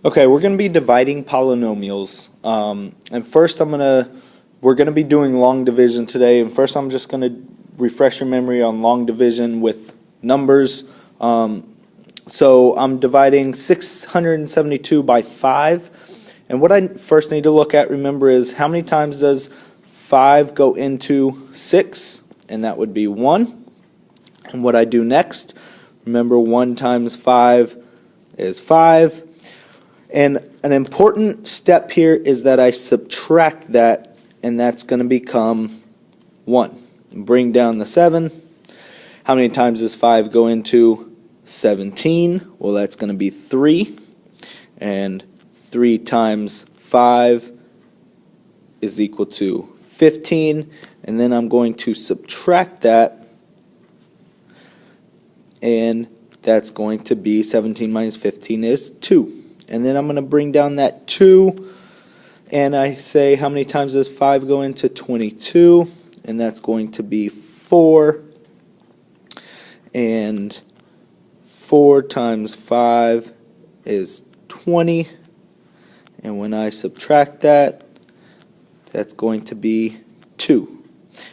Okay, we're going to be dividing polynomials. And first we're going to be doing long division today. And first I'm just going to refresh your memory on long division with numbers. So I'm dividing 672 by 5. And what I first need to look at, remember, is how many times does 5 go into 6? And that would be 1. And what I do next, remember 1 times 5 is 5. And an important step here is that I subtract that, and that's going to become 1. Bring down the 7. How many times does 5 go into 17? Well, that's going to be 3. And 3 times 5 is equal to 15. And then I'm going to subtract that, and that's going to be 17 minus 15 is 2. And then I'm going to bring down that 2, and I say how many times does 5 go into 22? And that's going to be 4. And 4 times 5 is 20. And when I subtract that, that's going to be 2.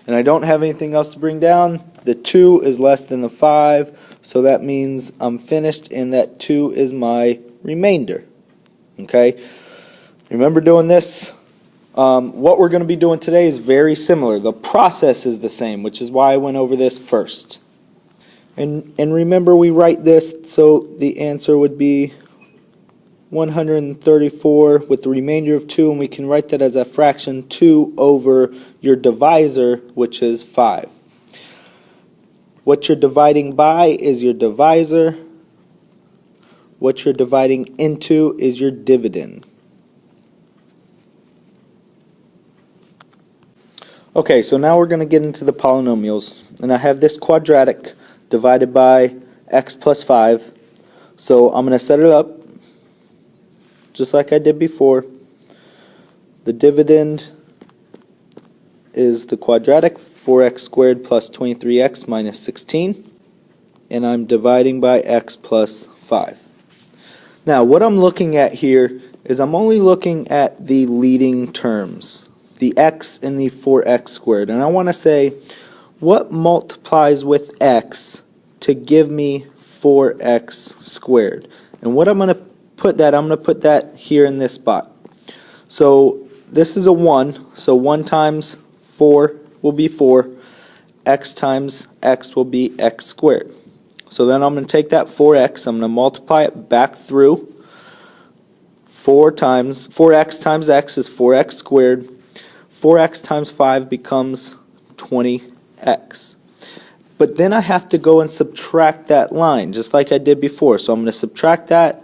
And I don't have anything else to bring down. The 2 is less than the 5, so that means I'm finished, and that 2 is my remainder. Okay, remember doing this. What we're going to be doing today is very similar. The process is the same, which is why I went over this first. And remember, we write this so the answer would be 134 with the remainder of 2, and we can write that as a fraction 2 over your divisor, which is 5. What you're dividing by is your divisor. What you're dividing into is your dividend. Okay, so now we're going to get into the polynomials. And I have this quadratic divided by x plus 5. So I'm going to set it up just like I did before. The dividend is the quadratic, 4x squared plus 23x minus 16. And I'm dividing by x plus 5. Now, what I'm looking at here is I'm only looking at the leading terms, the x and the 4x squared. And I want to say, what multiplies with x to give me 4x squared? And what I'm going to put that here in this spot. So this is a 1, so 1 times 4 will be 4. X times x will be x squared. So then I'm going to take that 4x, I'm going to multiply it back through. 4x times x is 4x squared. 4x times 5 becomes 20x. But then I have to go and subtract that line, just like I did before. So I'm going to subtract that.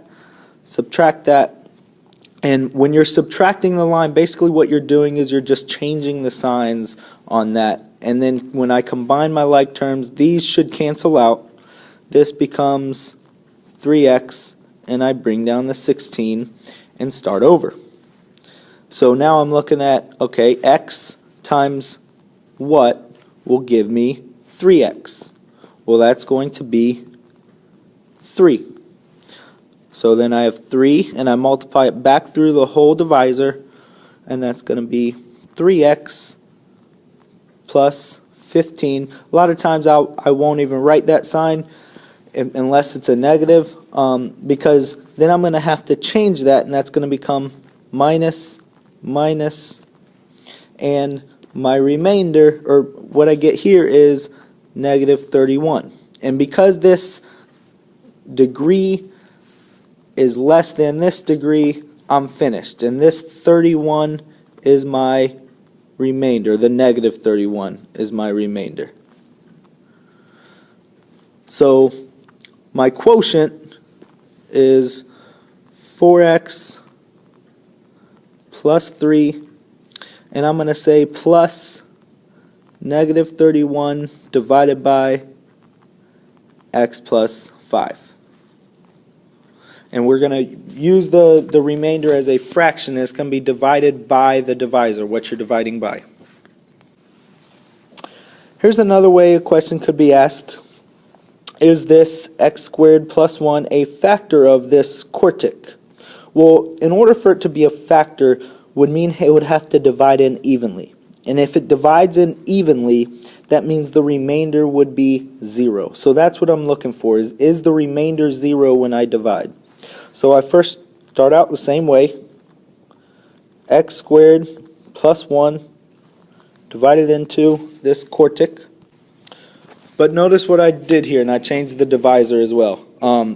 And when you're subtracting the line, basically what you're doing is you're just changing the signs on that. And then when I combine my like terms, these should cancel out. This becomes 3x, and I bring down the 16 and start over. So now I'm looking at, okay, x times what will give me 3x? Well, that's going to be 3. So then I have 3, and I multiply it back through the whole divisor, and that's going to be 3x plus 15. A lot of times I won't even write that sign unless it's a negative, because then I'm going to have to change that, and that's going to become minus, and my remainder, or what I get here, is negative 31. And because this degree is less than this degree, I'm finished. And this 31 is my remainder. The negative 31 is my remainder. So my quotient is 4x plus 3, and I'm going to say plus negative 31 divided by x plus 5. And we're going to use the remainder as a fraction. It's going to be divided by the divisor, what you're dividing by. Here's another way a question could be asked. Is this x squared plus 1 a factor of this quartic? Well, in order for it to be a factor would mean it would have to divide in evenly. And if it divides in evenly, that means the remainder would be 0. So that's what I'm looking for, is the remainder 0 when I divide? So I first start out the same way. X squared plus 1 divided into this quartic. But notice what I did here, and I changed the divisor as well.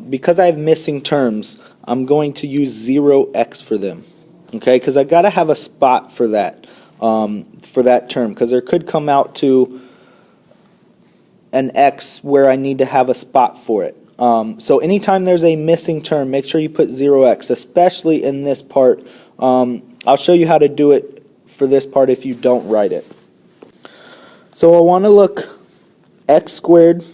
Because I have missing terms, I'm going to use 0x for them. Okay, because I got to have a spot for that term, because there could come out to an x where I need to have a spot for it. So anytime there's a missing term, make sure you put 0x, especially in this part. I'll show you how to do it for this part if you don't write it. So I want to look, x squared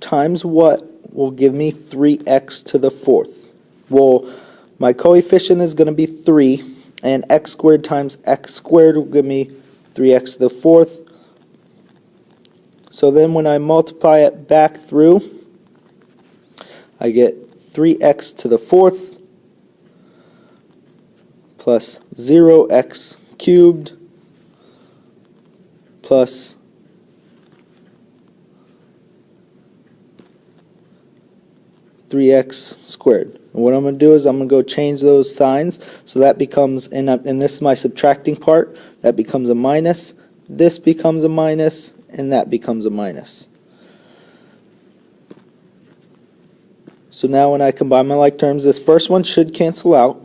times what will give me 3x to the fourth? Well, my coefficient is going to be 3, and x squared times x squared will give me 3x to the fourth. So then when I multiply it back through, I get 3x to the fourth plus 0x cubed plus 3x squared. And what I'm going to do is I'm going to go change those signs. So that becomes, and this is my subtracting part, that becomes a minus, this becomes a minus, and that becomes a minus. So now when I combine my like terms, this first one should cancel out.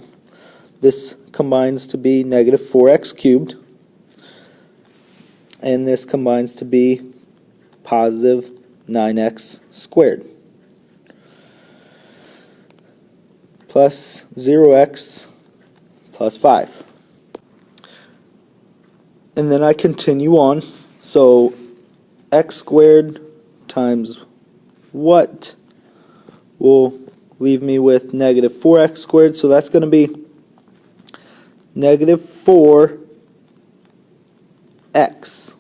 This combines to be negative 4x cubed. And this combines to be positive 9x squared. Plus 0x plus 5. And then I continue on. So x squared times what will leave me with negative 4x squared. So that's going to be negative 4x.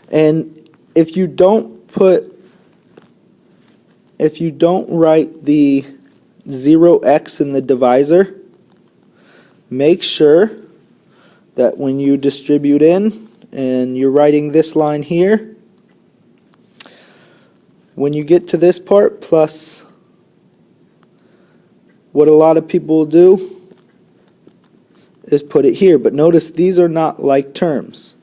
And if you don't write the 0x in the divisor, make sure that when you distribute in and you're writing this line here, when you get to this part, plus what a lot of people will do is put it here. But notice these are not like terms.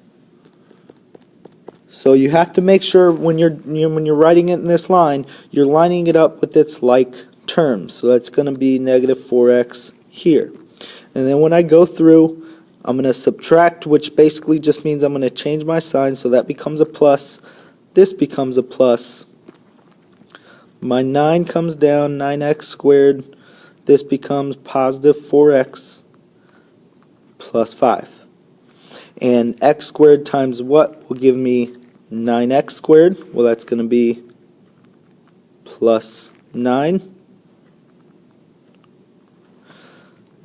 So you have to make sure when you're writing it in this line, you're lining it up with its like terms. So that's going to be negative 4x here. And then when I go through, I'm going to subtract, which basically just means I'm going to change my sign. So that becomes a plus. This becomes a plus. My 9 comes down, 9x squared. This becomes positive 4x plus 5. And x squared times what will give me 9x squared? Well, that's going to be plus 9.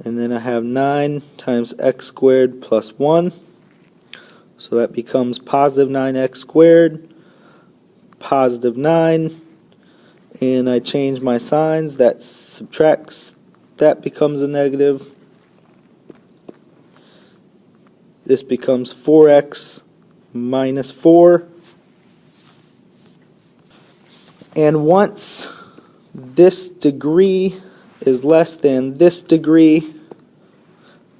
And then I have 9 times x squared plus 1. So that becomes positive 9x squared, positive 9. And I change my signs. That subtracts. That becomes a negative. This becomes 4x minus 4. And once this degree is less than this degree,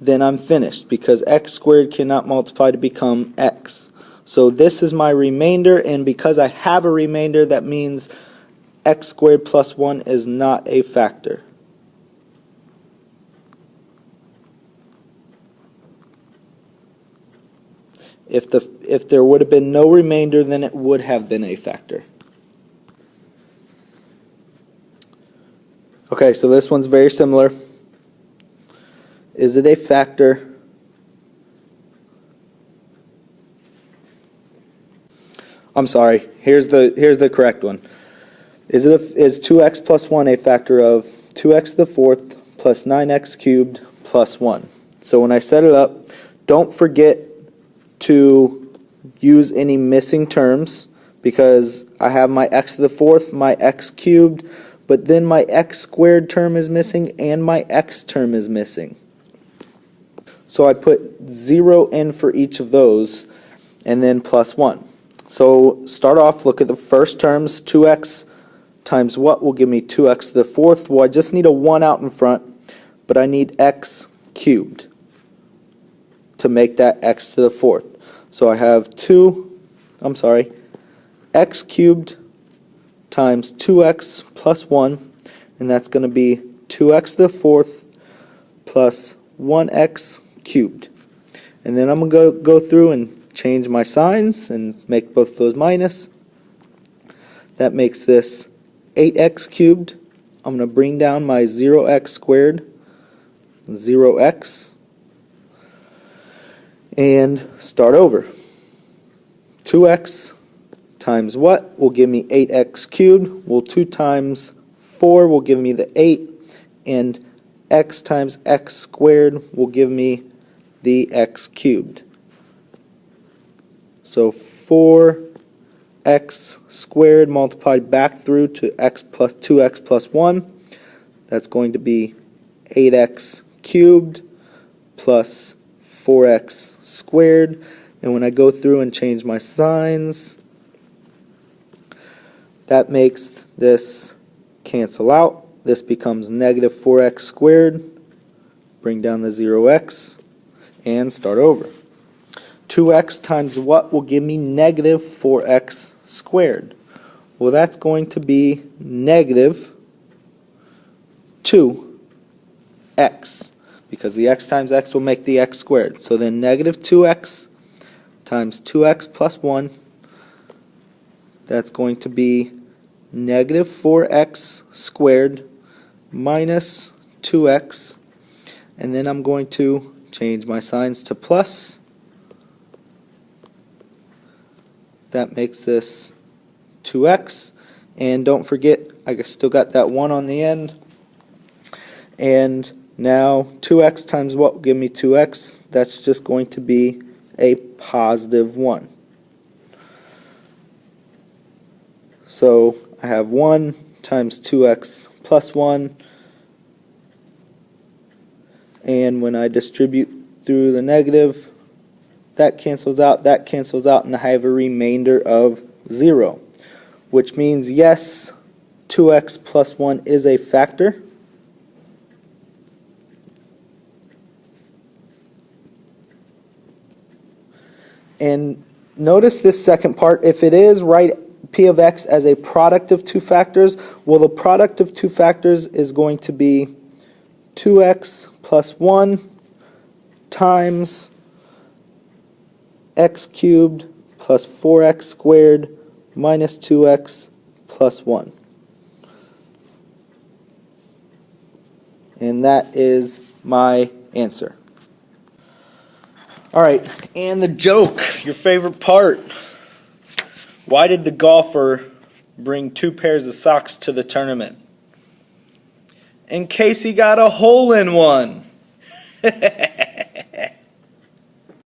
then I'm finished, because x squared cannot multiply to become x. So this is my remainder, and because I have a remainder, that means x squared plus 1 is not a factor. If there would have been no remainder, then it would have been a factor. Okay, so this one's very similar. Is it a factor? I'm sorry. Here's the correct one. Is 2x plus 1 a factor of 2x to the fourth plus 9x cubed plus 1? So when I set it up, don't forget to use any missing terms, because I have my x to the fourth, my x cubed, but then my x squared term is missing and my x term is missing. So I put 0 in for each of those, and then plus 1. So start off, look at the first terms. 2x times what will give me 2x to the fourth? Well, I just need a 1 out in front, but I need x cubed to make that x to the fourth. So I have x cubed times 2x plus 1, and that's going to be 2x to the fourth plus 1x cubed. And then I'm going to go through and change my signs and make both those minus. That makes this 8x cubed. I'm going to bring down my 0x squared, 0x, and start over. 2x times what will give me 8x cubed? Well, 2 times 4 will give me the 8, and x times x squared will give me the x cubed. So 4x squared multiplied back through to x plus 2x plus 1. That's going to be 8x cubed plus 4x squared. And when I go through and change my signs, that makes this cancel out. This becomes negative 4x squared. Bring down the 0x and start over. 2x times what will give me negative 4x squared? Well, that's going to be negative 2x, because the x times x will make the x squared. So then negative 2x times 2x plus 1, that's going to be negative 4x squared minus 2x, and then I'm going to change my signs to plus. That makes this 2x, and don't forget I still got that 1 on the end. And now 2x times what will give me 2x? That's just going to be a positive 1. So I have 1 times 2x plus 1, and when I distribute through the negative, that cancels out, and I have a remainder of 0, which means yes, 2x plus 1 is a factor. And notice this second part. If it is, write p of x as a product of two factors. Well, the product of two factors is going to be 2x plus 1 times x cubed plus 4x squared minus 2x plus 1. And that is my answer. All right, and the joke, your favorite part. Why did the golfer bring 2 pairs of socks to the tournament? In case he got a hole in one.